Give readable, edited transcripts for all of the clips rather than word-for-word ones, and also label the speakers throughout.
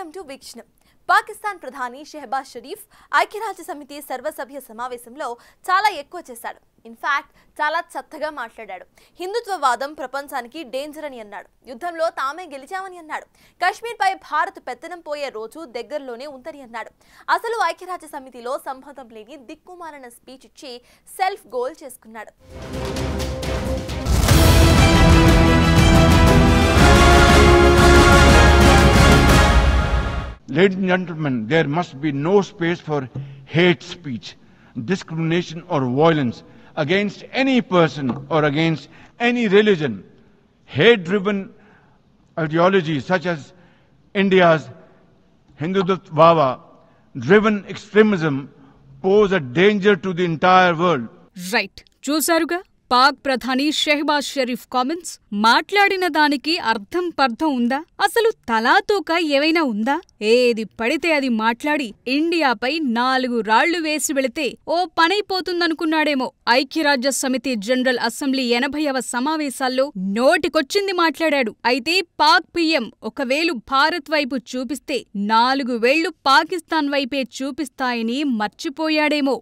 Speaker 1: Welcome to వీక్షణం. Pakistan ప్రధాని షెహబాజ్ షరీఫ్ ఐక్యరాజ్య సమితి సర్వసభ్య సమావేశంలో చాలా ఎక్కువ చేశాడు. ఇన్ఫాక్ట్ చాలా చక్కగా మాట్లాడాడు. హిందుత్వవాదం ప్రపంచానికి డేంజర్ అని అన్నాడు. యుద్ధంలో తామే గెలిచామని అన్నాడు. కశ్మీర్పై భారత్ పెత్తనం పోయే రోజు దగ్గరలోనే ఉందని అన్నాడు. అసలు ఐక్యరాజ్య సమితిలో సంబంధం లేని దిక్కుమాలిన స్పీచ్ ఇచ్చి సెల్ఫ్ గోల్ చేసుకున్నాడు.
Speaker 2: Ladies and gentlemen, there must be no space for hate speech, discrimination or violence against any person or against any religion. Hate-driven ideologies such as India's Hindutva-driven extremism pose a danger to the entire world.
Speaker 3: Right. చూసారుగా పాక్ ప్రధాని Shehbaz Sharif comments. మాట్లాడిన దానికి అర్థం పర్థం ఉందా? అసలు తలాతూక ఏవైనా ఉందా? ఏది పడితే అది మాట్లాడి ఇండియాపై 4 రాళ్లు వేసి వెళితే ఓ పనైపోతుందనుకున్నాడేమో. ఐక్యరాజ్య సమితి జనరల్ అసెంబ్లీ 80వ సమావేశాల్లో నోటికొచ్చింది మాట్లాడాడు. అయితే పాక్ పీఎం ఒకవేళ భారత్ వైపు చూపిస్తే 4 వేళ్లు పాకిస్తాన్ వైపే చూపిస్తాయని మర్చిపోయాడేమో.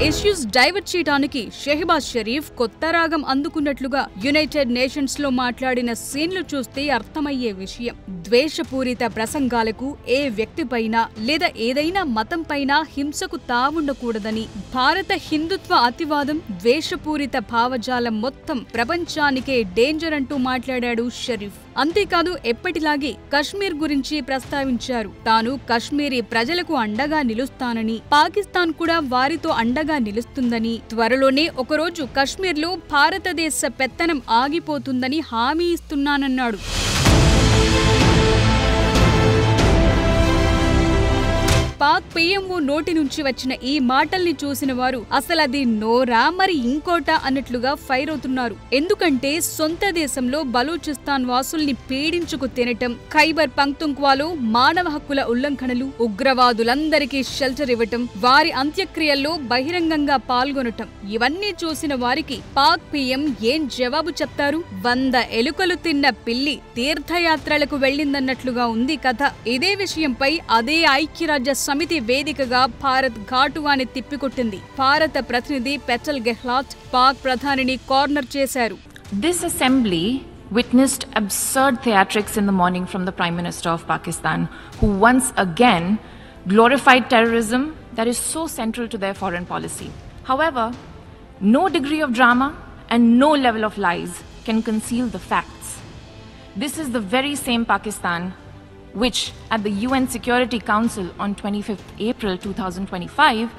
Speaker 3: ఇష్యూస్ డైవర్ట్ చేయడానికి షెహబాజ్ షరీఫ్ కొత్త రాగం అందుకున్నట్లుగా యునైటెడ్ నేషన్స్ లో మాట్లాడిన సీన్లు చూస్తే అర్థమయ్యే విషయం. ద్వేషపూరిత ప్రసంగాలకు ఏ వ్యక్తిపైనా లేదా ఏదైనా మతంపైనా హింసకు తావుండకూడదని, భారత హిందుత్వ అతివాదం, ద్వేషపూరిత భావజాలం మొత్తం ప్రపంచానికే డేంజర్ అంటూ మాట్లాడాడు షరీఫ్. అంతేకాదు ఎప్పటిలాగే కశ్మీర్ గురించి ప్రస్తావించారు. తాను కశ్మీరీ ప్రజలకు అండగా నిలుస్తానని, పాకిస్తాన్ కూడా వారితో అండగా నిలుస్తుందని, త్వరలోనే ఒకరోజు కశ్మీర్లో భారతదేశ పెత్తనం ఆగిపోతుందని హామీ ఇస్తున్నానన్నాడు. పాక్ పీఎంఓ నోటి నుంచి వచ్చిన ఈ మాటల్ని చూసిన వారు అసలది నోరా మరి ఇంకోటా అన్నట్లుగా ఫైర్ అవుతున్నారు. ఎందుకంటే సొంత దేశంలో బలూచిస్తాన్ వాసుల్ని పీడించుకు తినటం, ఖైబర్ పఖ్తూన్ఖ్వాలో మానవ హక్కుల ఉల్లంఘనలు, ఉగ్రవాదులందరికీ షెల్టర్ ఇవ్వటం, వారి అంత్యక్రియల్లో బహిరంగంగా పాల్గొనటం, ఇవన్నీ చూసిన వారికి పాక్ పీఎం ఏం జవాబు చెప్తారు? 100 ఎలుకలు తిన్న పిల్లి తీర్థయాత్రలకు వెళ్లిందన్నట్లుగా ఉంది కథ. ఇదే విషయంపై అదే ఐక్యరాజ్య సమితి వేదికగా భారత్ ఘాటుగాని తిప్పికొట్టింది. భారత ప్రతినిధి పెటల్ గెహ్లాట్ పాక్ ప్రధానిని కార్నర్ చేశారు.
Speaker 4: This assembly witnessed absurd theatrics in the morning from the Prime Minister of Pakistan, who once again glorified terrorism that is so central to their foreign policy. However, no degree of drama and no level of lies can conceal the facts. This is the very same Pakistan which at the UN Security Council on 25th April 2025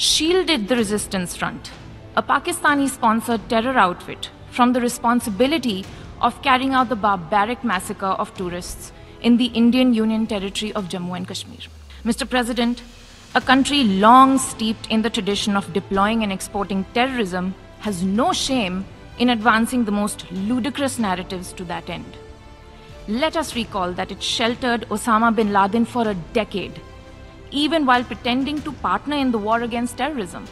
Speaker 4: shielded the Resistance Front, a Pakistani-sponsored terror outfit, from the responsibility of carrying out the barbaric massacre of tourists in the Indian Union territory of Jammu and Kashmir. Mr. President, a country long steeped in the tradition of deploying and exporting terrorism has no shame in advancing the most ludicrous narratives to that end. Let us recall that it sheltered Osama bin Laden for a decade, even while pretending to partner in the war against terrorism.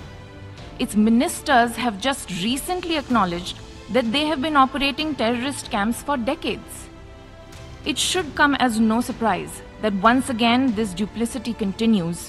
Speaker 4: Its ministers have just recently acknowledged that they have been operating terrorist camps for decades. It should come as no surprise that once again this duplicity continues,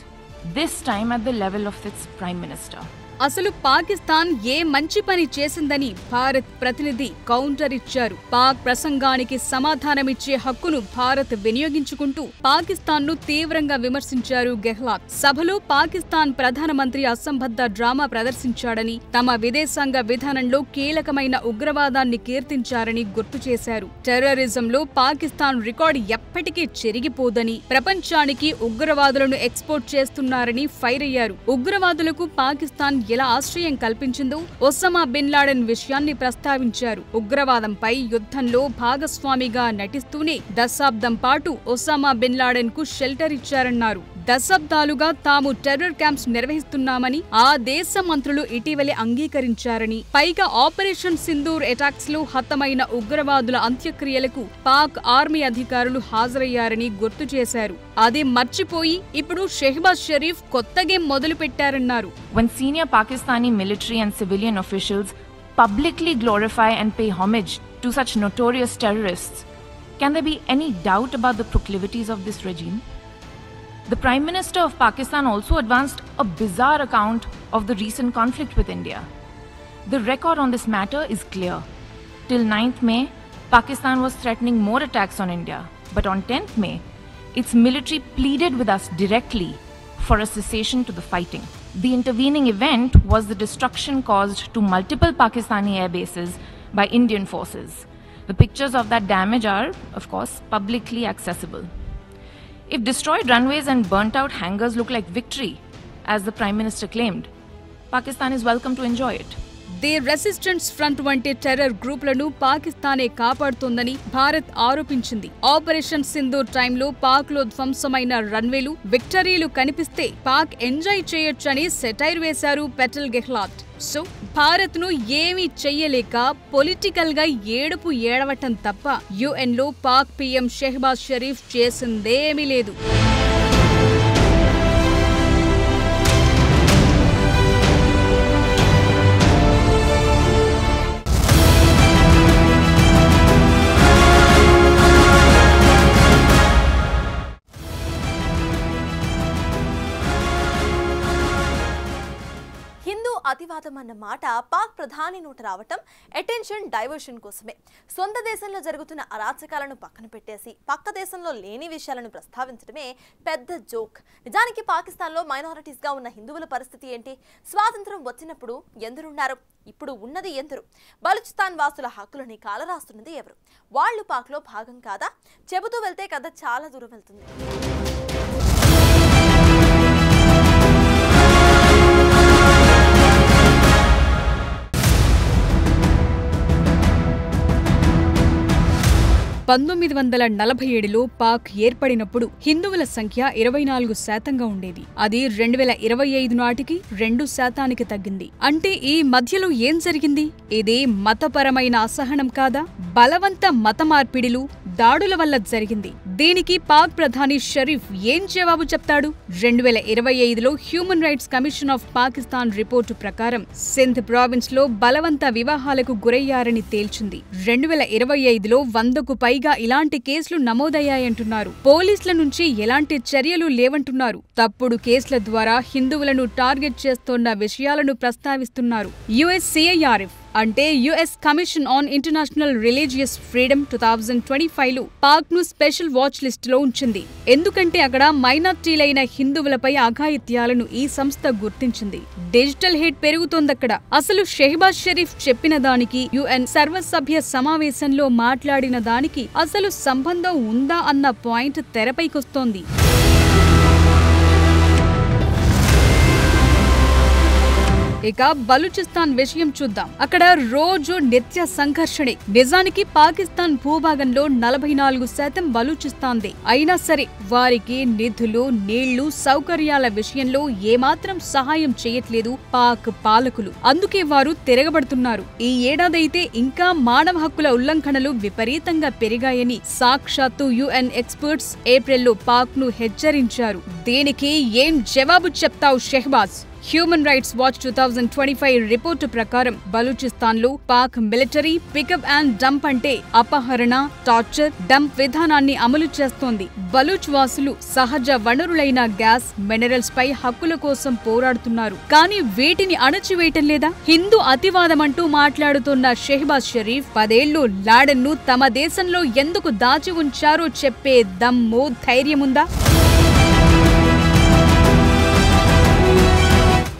Speaker 4: this time at the level of its Prime Minister.
Speaker 3: అసలు పాకిస్తాన్ ఏ మంచి పని చేసిందని భారత్ ప్రతినిధి counter ఇచ్చారు. పాక్ ప్రసంగానికి సమాధానమిచ్చే హక్కును భారత్ వినియోగించుకుంటూ పాకిస్తాన్ను తీవ్రంగా విమర్శించారు గెహ్లాట్. సభలో పాకిస్తాన్ ప్రధానమంత్రి అసంబద్ధ డ్రామా ప్రదర్శించాడని, తమ విదేశాంగ విధానంలో కీలకమైన ఉగ్రవాదాన్ని కీర్తించారని గుర్తు చేశారు. టెర్రరిజంలో పాకిస్తాన్ రికార్డు ఎప్పటికీ చెరిగిపోదని, ప్రపంచానికి ఉగ్రవాదులను ఎక్స్పోర్ట్ చేస్తున్నారని ఫైర్ అయ్యారు. ఉగ్రవాదులకు పాకిస్తాన్ ఎలా ఆశ్రయం కల్పించిందో ఒసామా బిన్ లాడెన్ విషయాన్ని ప్రస్తావించారు. ఉగ్రవాదంపై యుద్ధంలో భాగస్వామిగా నటిస్తూనే దశాబ్దం పాటు ఒసామా బిన్ లాడెన్ కు షెల్టర్ ఇచ్చారన్నారు. దశాబ్దాలుగా తాము టెర్రర్ క్యాంప్స్ నిర్వహిస్తున్నామని ఆ దేశ మంత్రులు ఇటీవలే అంగీకరించారని, పైగా ఆపరేషన్ సింధూర్ అటాక్స్ లో హతమైన ఉగ్రవాదుల అంత్యక్రియలకు పాక్ ఆర్మీ అధికారులు హాజరయ్యారని గుర్తు చేశారు. అది మర్చిపోయి ఇప్పుడు షెహబాజ్ షరీఫ్ కొత్త గేమ్ మొదలు పెట్టారన్నారు.
Speaker 4: When senior Pakistani military and civilian officials publicly glorify and pay homage to such notorious terrorists, can there be any doubt about the proclivities of this regime? The Prime Minister of Pakistan also advanced a bizarre account of the recent conflict with India. The record on this matter is clear. Till 9th May, Pakistan was threatening more attacks on India. But on 10th May, its military pleaded with us directly for a cessation to the fighting. The intervening event was the destruction caused to multiple Pakistani air bases by Indian forces. The pictures of that damage are, of course, publicly accessible. If destroyed runways and burnt out hangars look like victory, as the Prime Minister claimed, Pakistan is welcome to enjoy it.
Speaker 3: The resistance front వంటి terror గ్రూపులను పాకిస్తానే కాపాడుతోందని Bharat ఆరోపించింది. Operation Sindoor టైంలో పాక్లో ధ్వంసమైన రన్వేలు, విక్టరీలు కనిపిస్తే Pak enjoy చేయొచ్చని satire వేశారు petal Gehlot. So భారత్ను ఏమీ చెయ్యలేక political గా ఏడుపు ఏడవటం తప్ప యుఎన్లో పాక్ పీఎం షెహబాజ్ షరీఫ్ చేసిందేమీ లేదు.
Speaker 1: అతివాదం అన్న మాట పాక్ ప్రధాని నోట రావటం అటెన్షన్ డైవర్షన్ కోసమే. సొంత దేశంలో జరుగుతున్న అరాచకాలను పక్కన పెట్టేసి పక్క దేశంలో లేని విషయాలను ప్రస్తావించడమే పెద్ద జోక్. నిజానికి పాకిస్తాన్లో మైనారిటీస్ గా ఉన్న హిందువుల పరిస్థితి ఏంటి? స్వాతంత్రం వచ్చినప్పుడు ఎందరున్నారు? ఇప్పుడు ఉన్నది ఎందరు? బలూచిస్తాన్ వాసుల హక్కులని కాలరాస్తున్నది ఎవరు? వాళ్ళు పాక్లో భాగం కాదా? చెబుతూ వెళ్తే కథ చాలా దూరం వెళ్తుంది. 1947లో పాక్ ఏర్పడినప్పుడు హిందువుల సంఖ్య 24% ఉండేది. అది 2025 నాటికి 2% తగ్గింది. అంటే ఈ మధ్యలో ఏం జరిగింది? ఇది మతపరమైన అసహనం కాదా? బలవంత మత మార్పిడిలు, దాడుల వల్ల జరిగింది. దీనికి పాక్ ప్రధాని షరీఫ్ ఏం జవాబు చెప్తాడు? 2025లో human rights commission of Pakistan report ప్రకారం సింధ్ ప్రావిన్స్ లో బలవంత వివాహాలకు గురయ్యారని తేల్చింది. 2025లో 100కు పైగా ఇలాంటి కేసులు నమోదయ్యాయంటున్నారు. పోలీసుల నుంచి ఎలాంటి చర్యలు లేవంటున్నారు. తప్పుడు కేసుల ద్వారా హిందువులను టార్గెట్ చేస్తోన్న విషయాలను ప్రస్తావిస్తున్నారు. USCIRF అంటే US commission on international religious freedom 2025లో పాక్ ను స్పెషల్ వాచ్ లిస్ట్ లో ఉంచింది. ఎందుకంటే అక్కడ మైనార్టీలైన హిందువులపై అఘాయిత్యాలను ఈ సంస్థ గుర్తించింది. డిజిటల్ హిట్ పెరుగుతోందక్కడ. అసలు షెహబాజ్ షరీఫ్ చెప్పిన దానికి, UN సర్వసభ్య సమావేశంలో మాట్లాడిన దానికి అసలు సంబంధం ఉందా అన్న పాయింట్ తెరపైకొస్తోంది. ఇక బలూచిస్తాన్ విషయం చూద్దాం. అక్కడ రోజు నిత్య సంఘర్షణే. నిజానికి పాకిస్తాన్ భూభాగంలో 44% బలూచిస్తాన్దే. అయినా సరే వారికి నిధులు, నీళ్లు, సౌకర్యాల విషయంలో ఏమాత్రం సహాయం చేయట్లేదు పాక్ పాలకులు. అందుకే వారు తిరగబడుతున్నారు. ఈ ఏడాదైతే ఇంకా మానవ హక్కుల ఉల్లంఘనలు విపరీతంగా పెరిగాయని సాక్షాత్తు UN ఎక్స్పర్ట్స్ ఏప్రిల్లో పాక్ ను హెచ్చరించారు. దీనికి ఏం జవాబు చెప్తావు Shehbaz? Human rights watch 2025 report ప్రకారం బలూచిస్తాన్లో Pak military pickup and dump అంటే అపహరణ, టార్చర్, డంప్ విధానాన్ని అమలు చేస్తోంది. బలూచ్ వాసులు సహజ వనరులైన గ్యాస్, మినరల్స్ పై హక్కుల కోసం పోరాడుతున్నారు. కానీ వీటిని అణచివేయటం లేదా? హిందూ అతివాదమంటూ మాట్లాడుతున్న షెహబాజ్ షరీఫ్ 10 ఏళ్లు లాడెన్ ను తమ దేశంలో ఎందుకు దాచి ఉంచారో చెప్పే దమ్ము, ధైర్యముందా?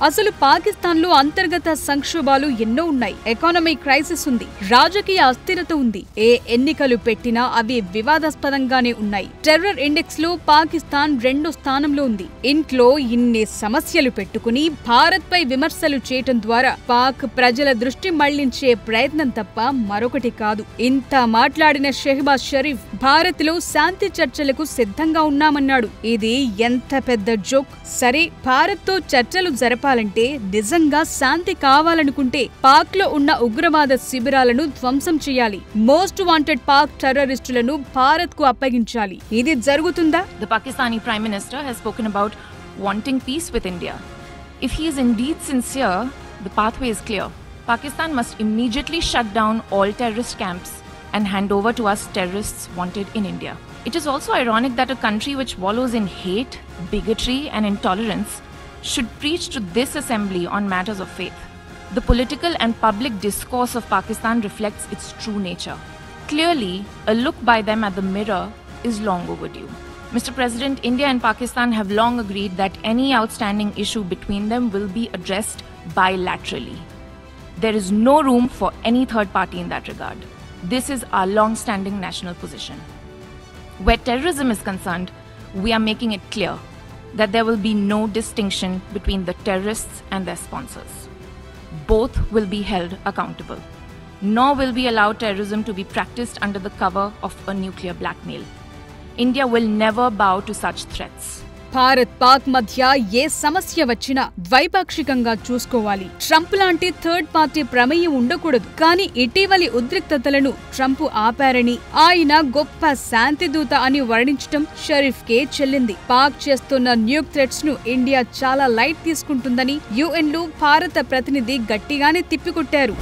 Speaker 1: అసలు పాకిస్తాన్లో అంతర్గత సంక్షోభాలు ఎన్నో ఉన్నాయి. ఎకానమీ క్రైసిస్ ఉంది, రాజకీయ అస్థిరత ఉంది. ఏ ఎన్నికలు పెట్టినా అవి వివాదాస్పదంగానే ఉన్నాయి. టెర్రర్ ఇండెక్స్ లో పాకిస్తాన్ 2వ స్థానంలో ఉంది. ఇంట్లో ఇన్ని సమస్యలు పెట్టుకుని భారత్ పై విమర్శలు చేయటం ద్వారా పాక్ ప్రజల దృష్టి మళ్లించే ప్రయత్నం తప్ప మరొకటి కాదు. ఇంత మాట్లాడిన షెహబాజ్ షరీఫ్ భారత్ లో శాంతి చర్చలకు సిద్ధంగా ఉన్నామన్నాడు. ఇది ఎంత పెద్ద జోక్. సరే, భారత్ తో చర్చలు జరపాలంటే, నిజంగా శాంతి కావాలనుకుంటే పాక్ లో ఉన్న ఉగ్రవాద శిబిరాలను ధ్వంసం చేయాలి. మోస్ట్ వాంటెడ్ పాక్ టెర్రరిస్టులను భారత్ కు అప్పగించాలి. ఇది జరుగుతుందా?
Speaker 4: The Pakistani Prime Minister has spoken about wanting peace with India. If he is indeed sincere, the pathway is clear. Pakistan must immediately shut down all terrorist camps and hand over to us terrorists wanted in India. It is also ironic that a country which wallows in hate, bigotry, and intolerance should preach to this assembly on matters of faith. The political and public discourse of Pakistan reflects its true nature. Clearly, a look by them at the mirror is long overdue. Mr. President, India and Pakistan have long agreed that any outstanding issue between them will be addressed bilaterally. There is no room for any third party in that regard. This is our long-standing national position. Where terrorism is concerned, we are making it clear that there will be no distinction between the terrorists and their sponsors. Both will be held accountable. Nor will we allow terrorism to be practiced under the cover of a nuclear blackmail. India will never bow to such threats.
Speaker 3: Bharat Pak మధ్య ఏ సమస్య వచ్చినా ద్వైపాక్షికంగా చూసుకోవాలి. Trump లాంటి third party ప్రమేయం ఉండకూడదు. కానీ ఇటీవలి ఉద్రిక్తతలను Trump ఆపారని, ఆయన గొప్ప శాంతిదూత అని వర్ణించడం షరీఫ్ కే చెల్లింది. పాక్ చేస్తున్న న్యూక్ థ్రెట్స్ ను ఇండియా చాలా లైట్ తీసుకుంటుందని UN లో భారత ప్రతినిధి గట్టిగానే తిప్పికొట్టారు.